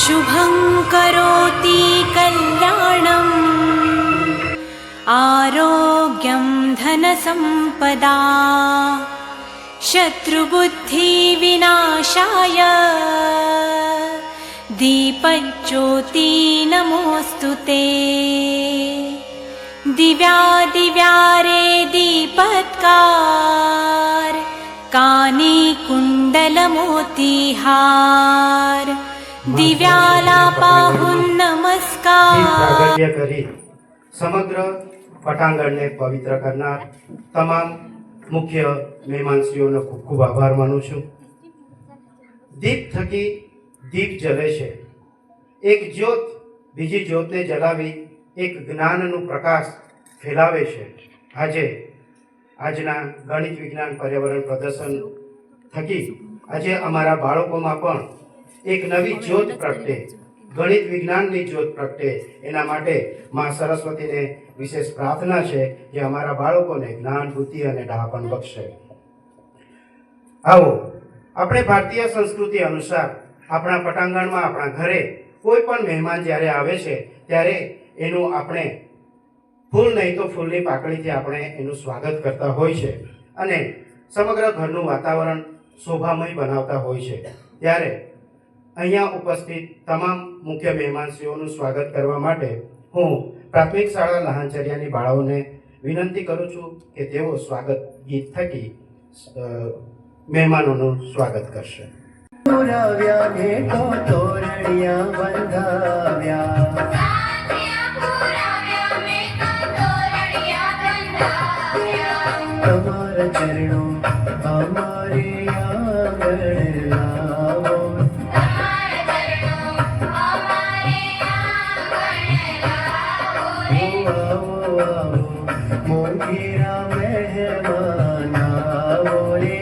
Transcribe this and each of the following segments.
शुभं करोति कल्याणम् आरोग्यं धनसम्पदा शत्रुबुद्धिविनाशाय दीपज्योति नमोऽस्तु ते। दिव्यादिव्यारे दीपत्कार कानी कुंडलमोतीहार दिव्यालापाहुं नमस्कार કરી સમગ્ર પટાંગણને પવિત્ર કરનાર તમામ મુખ્ય મહેમાનશ્રીઓનો ખૂબ ખૂબ આભાર માનું છું. દીપ થકી દીપ જલે છે. એક જ્યોત બીજી જ્યોતને જલાવી એક જ્ઞાનનું પ્રકાશ ફેલાવે છે. આજના ગણિત વિજ્ઞાન પર્યાવરણ પ્રદર્શન થકી આજે અમારા બાળકોમાં પણ એક નવી જ્યોત પ્રગટે, ગણિત વિજ્ઞાનની જ્યોત પ્રગટે, એના માટે મા સરસ્વતીને વિશેષ પ્રાર્થના છે કે અમારા બાળકોને જ્ઞાન, બુદ્ધિ અને ડહાપણ બક્ષે. આવો આપણે ભારતીય સંસ્કૃતિ અનુસાર આપણા પટાંગણમાં, આપણા ઘરે કોઈ પણ મહેમાન જ્યારે આવે છે ત્યારે એનું આપણે ફૂલ નહીં તો ફૂલની પાકડીથી આપણે એનું સ્વાગત કરતા હોય છે અને સમગ્ર ઘરનું વાતાવરણ શોભામય બનાવતા હોય છે. ત્યારે અહીંયા ઉપસ્થિત તમામ મુખ્ય મહેમાનશ્રીઓનું સ્વાગત કરવા માટે હું પ્રાથમિક શાળા લહાનચર્યાની બાળાઓને વિનંતી કરું છું કે તેઓ સ્વાગત ગીત થકી મહેમાનોનું સ્વાગત કરશે. તમારા ચરણો અમારે આંગણ લાવો, મોંઘેરા મહેમાન આવો રે.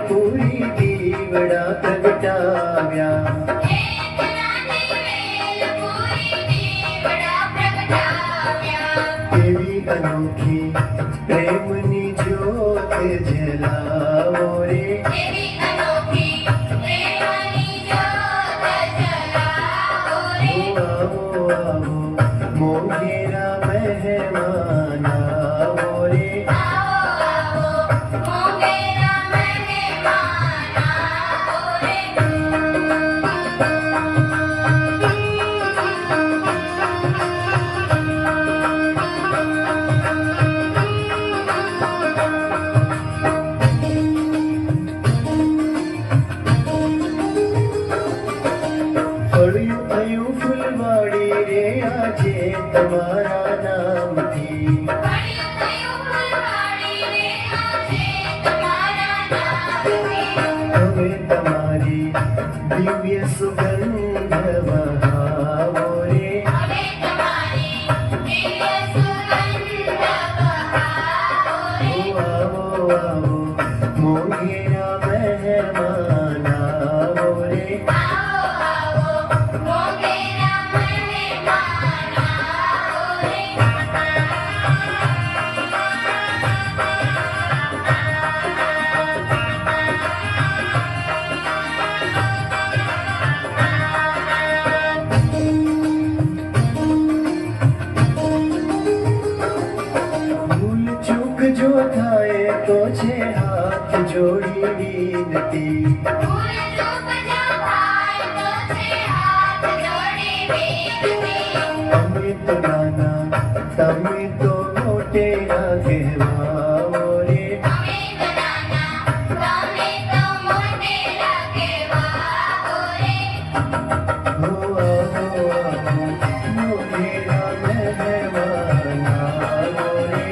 પૂરી દીવડા પ્રગટાવ્યા, એવી અનોખી પ્રેમની જ્યોત જલાવો રે. આવો આવો મોંઘેરા મહેમાન આવો રે. ફૂલવાડી રે આજે તમારા નામથી, હવે તમારી દિવ્ય સુગંધ અમે તો નાના તમે તો મોટેરા કહેવાઓ રે હો આવો આવો મોટેરા મહેમાન આવો રે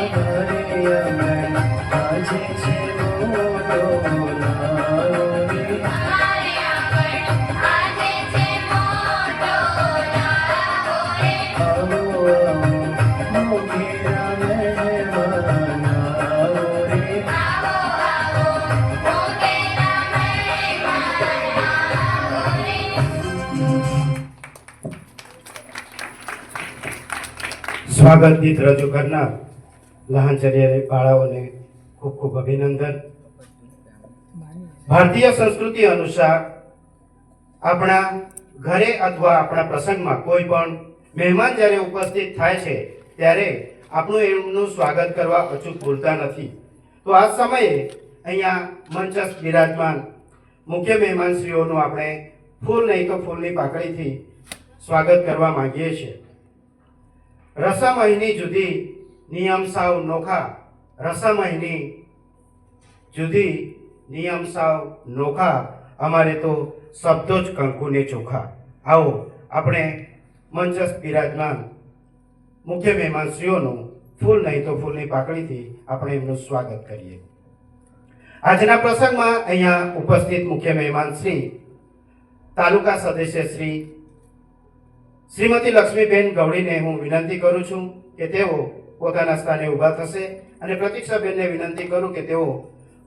અમારે આંગણ આજે છે મોટો લાવો રે આવો આવો મોટેરા મહેમાન આવો રે સ્વાગત ગીત રજૂ કરનાર લહાનચર્ય બાળાઓને ખૂબ ખૂબ અભિનંદન. ભારતીય સંસ્કૃતિ અનુસાર આપણા ઘરે અથવા આપણા પ્રસંગમાં કોઈ પણ મહેમાન જ્યારે ઉપસ્થિત થાય છે ત્યારે આપણું એમનું સ્વાગત કરવા અચૂક ભૂલતા નથી. તો આ સમયે અહીંયા મંચસ્થ બિરાજમાન મુખ્ય મહેમાનશ્રીઓનું આપણે ફૂલ નહીં તો ફૂલની પાકડીથી સ્વાગત કરવા માંગીએ છીએ. રસમયની જુદી નિયમ સાવ નોખા, રસમયની જુદી નિયમ સાવ નોખા, અમારે તો શબ્દો જ કંકુને ચોખા. આવો આપણે મંચસ્થ બિરાજમાન મુખ્ય મહેમાનશ્રીઓનું ફૂલ નહીં તો ફૂલની પાકડીથી આપણે એમનું સ્વાગત કરીએ. આજના પ્રસંગમાં અહીંયા ઉપસ્થિત મુખ્ય મહેમાન શ્રી તાલુકા સદસ્ય શ્રીમતી લક્ષ્મીબેન ગવળીને હું વિનંતી કરું છું કે તેઓ પોતાના સ્થાને ઊભા થશે અને પ્રતીક્ષાબેનને વિનંતી કરું કે તેઓ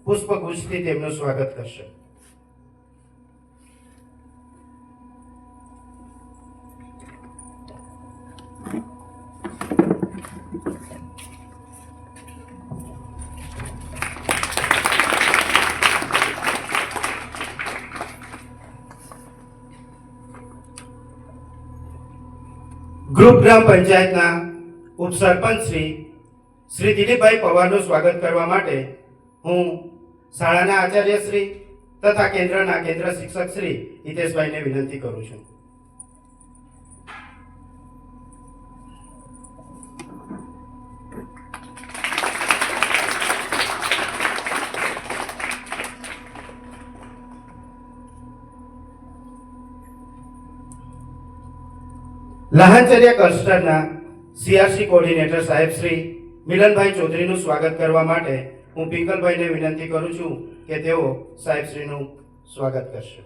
પુષ્પગુચ્છથી તેમનું સ્વાગત કરશે. ગ્રુપ ગ્રામ પંચાયતના ઉપસરપંચ શ્રી દિલીપભાઈ પવારનું સ્વાગત કરવા માટે હું શાળાના આચાર્ય શ્રી તથા કેન્દ્રના કેન્દ્ર શિક્ષક શ્રી હિતેશભાઈને વિનંતી કરું છું. લહાનચર્યા ક્લસ્ટરના સીઆરસી કોર્ડિનેટર સાહેબ શ્રી મિલનભાઈ ચૌધરીનું સ્વાગત કરવા માટે હું પિંકલભાઈને વિનંતી કરું છું કે તેઓ સાહેબશ્રીનું સ્વાગત કરશે.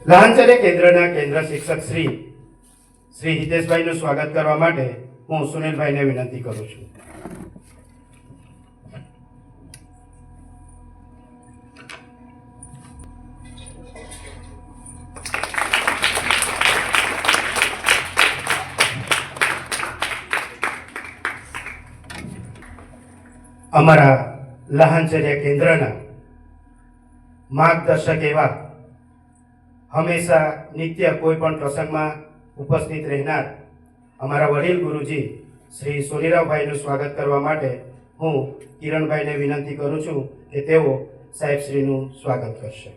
લહાનચર્યા કેન્દ્રના કેન્દ્ર શિક્ષક શ્રી હિતેશભાઈનું સ્વાગત કરવા માટે હું સુનિલભાઈને વિનંતી કરું છું. અમારા લહાનચર્યા કેન્દ્રના માર્ગદર્શક એવા હંમેશા નિત્ય કોઈ પણ પ્રસંગમાં ઉપસ્થિત રહેનાર અમારા વડીલ ગુરુજી શ્રી સોનીરાવભાઈનું સ્વાગત કરવા માટે હું કિરણભાઈને વિનંતી કરું છું કે તેઓ સાહેબશ્રીનું સ્વાગત કરશે.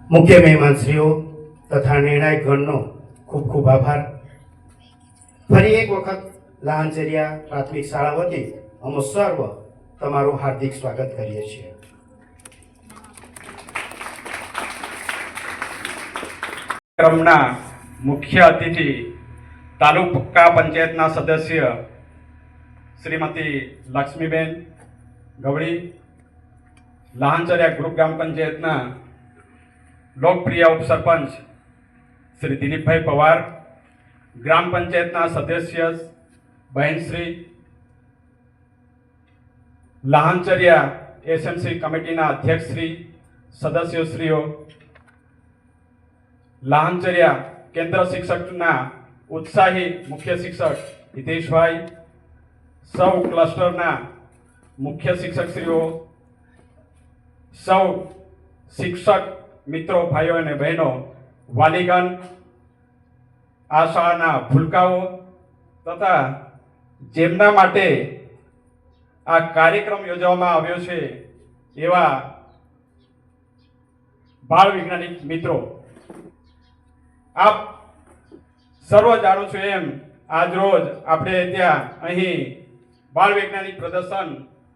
મુખ્ય મહેમાનશ્રીઓ તથા નિર્ણાયક ગણનો ખૂબ ખૂબ આભાર. ફરી એક વખત લહાનચર્યા પ્રાથમિક શાળા વતી અમે સર્વ તમારું હાર્દિક સ્વાગત કરીએ છીએ. કાર્યક્રમના મુખ્ય અતિથિ તાલુકા પંચાયતના સદસ્ય શ્રીમતી લક્ષ્મીબેન ગવળી, લહાનચર્યા ગ્રુપ ગ્રામ પંચાયતના લોકપ્રિય ઉપસરપંચ શ્રી દિલીપભાઈ પવાર, ગ્રામ પંચાયતના સદસ્ય બહેનશ્રી લાહણચર્યા એસએમસી કમિટીના અધ્યક્ષશ્રી, સદસ્યશ્રીઓ, લાહણચર્યા કેન્દ્ર શિક્ષકના ઉત્સાહી મુખ્ય શિક્ષક હિતેશભાઈ, સૌ ક્લસ્ટરના મુખ્ય શિક્ષકશ્રીઓ, સૌ શિક્ષક મિત્રો, ભાઈઓ અને બહેનો, વાલીગણ, આ શાળાના ભૂલકાઓ તથા જેમના માટે આ કાર્યક્રમ યોજવામાં આવ્યો છે એવા બાળ વૈજ્ઞાનિક મિત્રો, આપ સર્વ જાણો છો એમ આજરોજ આપણે ત્યાં અહીં બાળ વૈજ્ઞાનિક પ્રદર્શન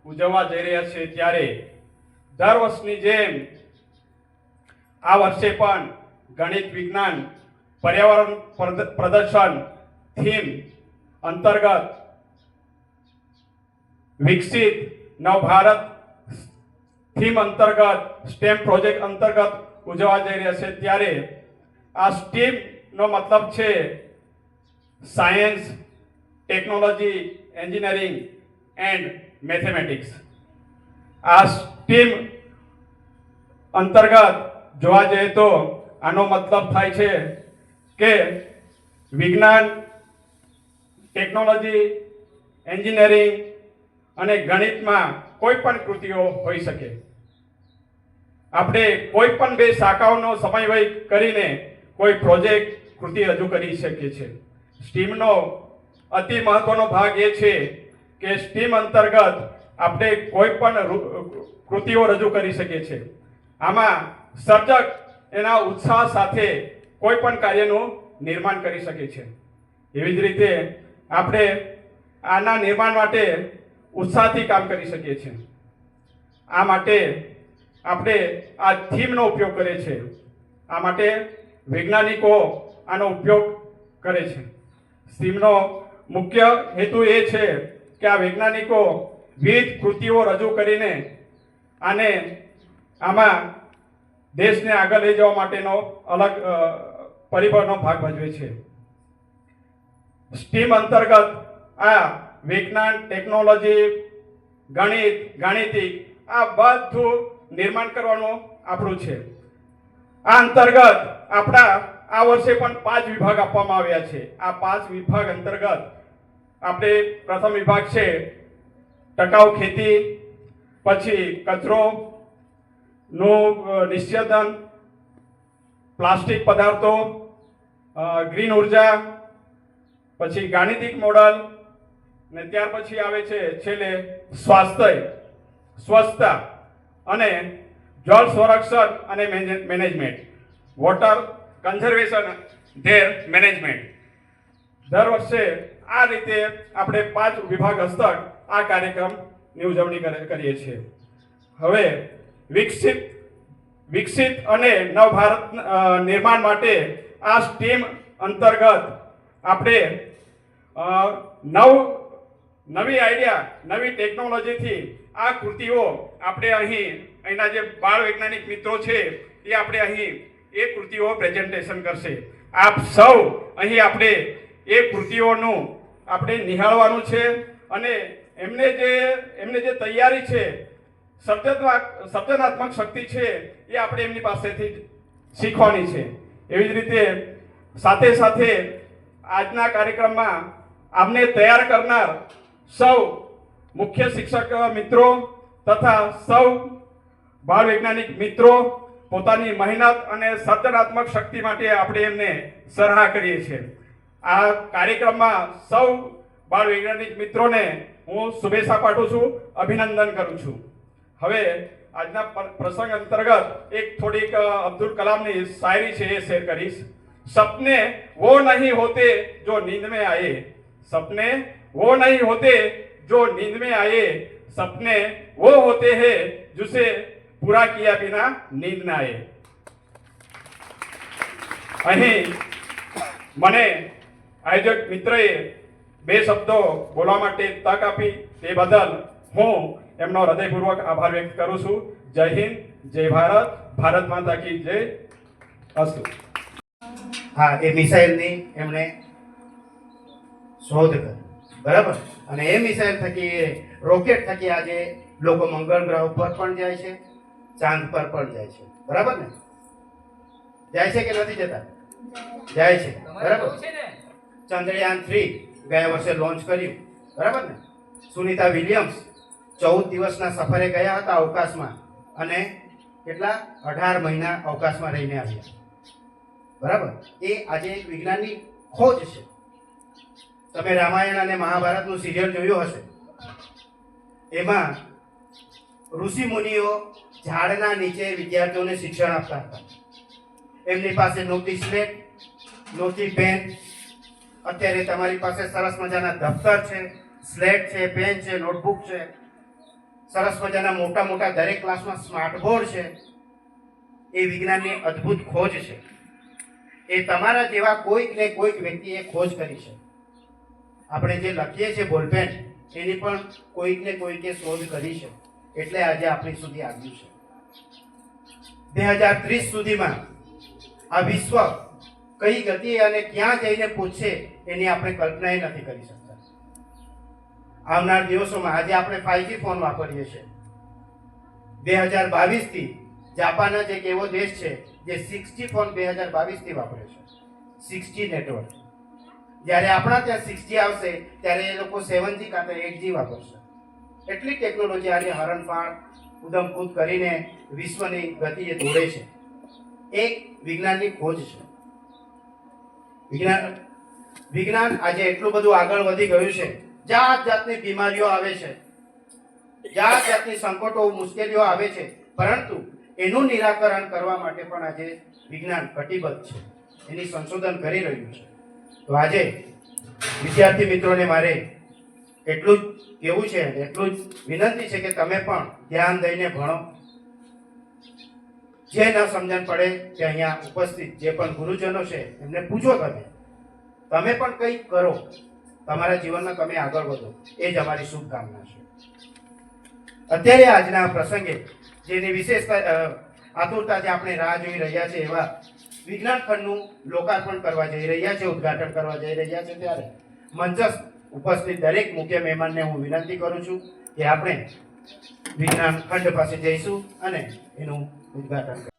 ઉજવવા જઈ રહ્યા છે ત્યારે દર વર્ષની જેમ આ વર્ષે પણ ગણિત, વિજ્ઞાન, પર્યાવરણ પ્રદર્શન થીમ અંતર્ગત વિકસિત નવભારત થીમ અંતર્ગત સ્ટેમ પ્રોજેક્ટ અંતર્ગત ઉજવવા જઈ રહ્યા છે ત્યારે આ સ્ટીમ નો મતલબ છે science, technology, engineering and mathematics. આ સ્ટીમ અંતર્ગત જોવા જઈએ તો આનો મતલબ થાય છે કે વિજ્ઞાન, ટેકનોલોજી, એન્જિનિયરિંગ અને ગણિતમાં કોઈ પણ કૃતિઓ હોઈ શકે. આપણે કોઈ પણ બે શાખાઓનો સમન્વય કરીને કોઈ પ્રોજેક્ટ, કૃતિ રજૂ કરી શકીએ છીએ. સ્ટીમનો અતિ મહત્વનો ભાગ એ છે કે સ્ટીમ અંતર્ગત આપણે કોઈ પણ કૃતિઓ રજૂ કરી શકીએ છીએ. આમાં સર્જક એના ઉત્સાહ સાથે કોઈ પણ કાર્યનું નિર્માણ કરી શકે છે. એવી જ રીતે આપણે આના નિર્માણ માટે ઉત્સાહથી કામ કરી શકીએ છીએ. આ માટે આપણે આ થીમનો ઉપયોગ કરીએ છીએ. આ માટે વૈજ્ઞાનિકો આનો ઉપયોગ કરે છે. થીમનો મુખ્ય હેતુ એ છે કે આ વૈજ્ઞાનિકો વિવિધ કૃતિઓ રજૂ કરીને આમાં દેશને આગળ લઈ જવા માટેનો અલગ પરિબળનો ભાગ ભજવે છે. સ્ટીમ અંતર્ગત આ વિજ્ઞાન, ટેકનોલોજી, ગણિત, ગાણિતિક આ બધું નિર્માણ કરવાનું આપણું છે. આ અંતર્ગત આપણા આ વર્ષે પણ 5 વિભાગ આપવામાં આવ્યા છે. આ 5 વિભાગ અંતર્ગત આપણે પ્રથમ વિભાગ છે ટકાઉ ખેતી, પછી કચરો નું નિશ્ચેતન, પ્લાસ્ટિક પદાર્થો, ગ્રીન ઉર્જા, પછી ગાણિતિક મોડલ, ને ત્યાર પછી આવે છે છેલ્લે સ્વચ્છતા અને જળ સંરક્ષણ અને management, water conservation there management. દર વર્ષે આ રીતે આપણે 5 વિભાગ હસ્તક આ કાર્યક્રમની ઉજવણી કરીએ છીએ. હવે વિકસિત અને નવભારત નિર્માણ માટે આ સ્ટીમ અંતર્ગત આપણે નવી આઈડિયા, નવી ટેકનોલોજીથી આ કૃતિઓ આપણે અહીંના જે બાળ વૈજ્ઞાનિક મિત્રો છે એ આપણે અહીં એ કૃતિઓ પ્રેઝન્ટેશન કરશે. આપ સૌ અહીં આપણે એ કૃતિઓનું આપણે નિહાળવાનું છે અને એમને જે તૈયારી છે, સર્જનાત્મક શક્તિ છે એ આપણે એમની પાસેથી શીખવાની છે. એવી જ રીતે સાથે આજના કાર્યક્રમમાં આમને તૈયાર કરનાર સૌ મુખ્ય શિક્ષક મિત્રો તથા સૌ બાળ વૈજ્ઞાનિક મિત્રો પોતાની મહેનત અને સર્જનાત્મક શક્તિ માટે આપણે એમને સરાહના કરીએ છીએ. આ કાર્યક્રમમાં સૌ બાળ વૈજ્ઞાનિક મિત્રોને હું શુભેચ્છા પાઠવું છું, અભિનંદન કરું છું. હવે આજના પ્રસંગ અંતર્ગત એક થોડીક અબ્દુલ કલામની શાયરી છે એ શેર કરીશ. સપને वो नहीं होते जो नींद में आए, सपने वो नहीं होते जो नींद में आए, सपने वो होते हैं जिसे पूरा किया बिना नींद ना आए. અહીં મને આયોજક મિત્રએ 2 શબ્દો બોલવા માટે તક આપી તે બદલ હું એમનો હૃદયપૂર્વક આભાર વ્યક્ત કરું છું. જય હિન્દ, જય ભારત, ભારત માતા કી જય. અસ્તુ. હા, એ મિસાઇલની એમણે શોધ કરી. બરાબર. અને એ મિસાઇલ થકી રોકેટ થકી આજે લોકો મંગળ ગ્રહ પર પણ જાય છે, ચાંદ પર પણ જાય છે. બરાબર ને? જાય છે કે નથી જતા? જાય છે. બરાબર. ચંદ્રયાન 3 ગયા વર્ષે લોન્ચ કર્યું. બરાબર ને? સુનિતા વિલિયમ્સ 14 દિવસના સફરે ગયા હતા અવકાશમાં અને કેટલા 18 મહિના અવકાશમાં રહીને આવ્યા. બરાબર. એ આજે એક વિજ્ઞાનની ખોજ છે. તમે રામાયણ અને મહાભારતનું સિરિયલ જોયું હશે. એમાં ઋષિ મુનિઓ ઝાડના નીચે વિદ્યાર્થીઓને શિક્ષણ આપતા હતા. એમની પાસે નહોતી સ્લેટ, નહોતી પેન. અત્યારે તમારી પાસે સરસ મજાના દફતર છે, સ્લેટ છે, પેન છે, નોટબુક છે, સરસ મજાના મોટા મોટા દરેક ક્લાસમાં સ્માર્ટ બોર્ડ છે. એ વિજ્ઞાનની અદ્ભુત ખોજ છે. એ તમારા જેવા કોઈક ને કોઈક વ્યક્તિએ ખોજ કરી છે. આપણે જે લખીએ છીએ બોલપેન, એની પણ કોઈક ને કોઈકે શોધ કરી છે. એટલે આજે આપણી સુધી આવ્યું છે. 2030 સુધીમાં આ વિશ્વ કઈ ગતિએ અને ક્યાં જઈને પહોંચશે એની આપણે કલ્પના નથી કરી શકતા. આવનાર દિવસોમાં આજે આપણે 5G ફોન વાપરીએ છીએ. 2022 થી જાપાન જ એક એવો દેશ છે જે 6G ફોન 2022 થી વાપરે છે. 6G network. જ્યારે આપણા ત્યાં 6G આવશે ત્યારે એ લોકો 7G કાં તો 8G વાપરશે. એટલી ટેકનોલોજી આજે હરણફાળ ઉધમકૂદ કરીને વિશ્વની ગતિએ દોડે છે. એક વિજ્ઞાનની ખોજ છે. વિજ્ઞાન આજે એટલું બધું આગળ વધી ગયું છે. જાત જાતની બીમારીઓ આવે છે, જાત જાતની સંકટો મુશ્કેલીઓ આવે છે, પરંતુ એનું નિરાકરણ કરવા માટે પણ આજે વિજ્ઞાન કટિબદ્ધ છે. એની સંશોધન કરી રહ્યું છે. તો આજે વિદ્યાર્થી મિત્રોને મારે એટલું જ કહેવું છે, એટલું જ વિનંતી છે કે તમે પણ ધ્યાન દઈને ભણો. જે ન સમજણ પડે તે અહીંયા ઉપસ્થિત જે પણ ગુરુજનો છે એમને પૂછો. તમે પણ કંઈક કરો, તમારા જીવનમાં તમે આગળ વધો. એ જ અમારી શુભકામના છે. અત્યારે આજના પ્રસંગે જેની વિશેષ આતુરતાથી આપણે રાહ જોઈ રહ્યા છે એવા વિજ્ઞાન ખંડનું લોકાર્પણ કરવા જઈ રહ્યા છે, ઉદ્ઘાટન કરવા જઈ રહ્યા છે, ત્યારે મંચસ્થ ઉપસ્થિત દરેક મુખ્ય મહેમાનને હું વિનંતી કરું છું કે આપણે વિજ્ઞાન ખંડ પાસે જઈશું અને એનું ઉદ્ઘાટન કરીશું.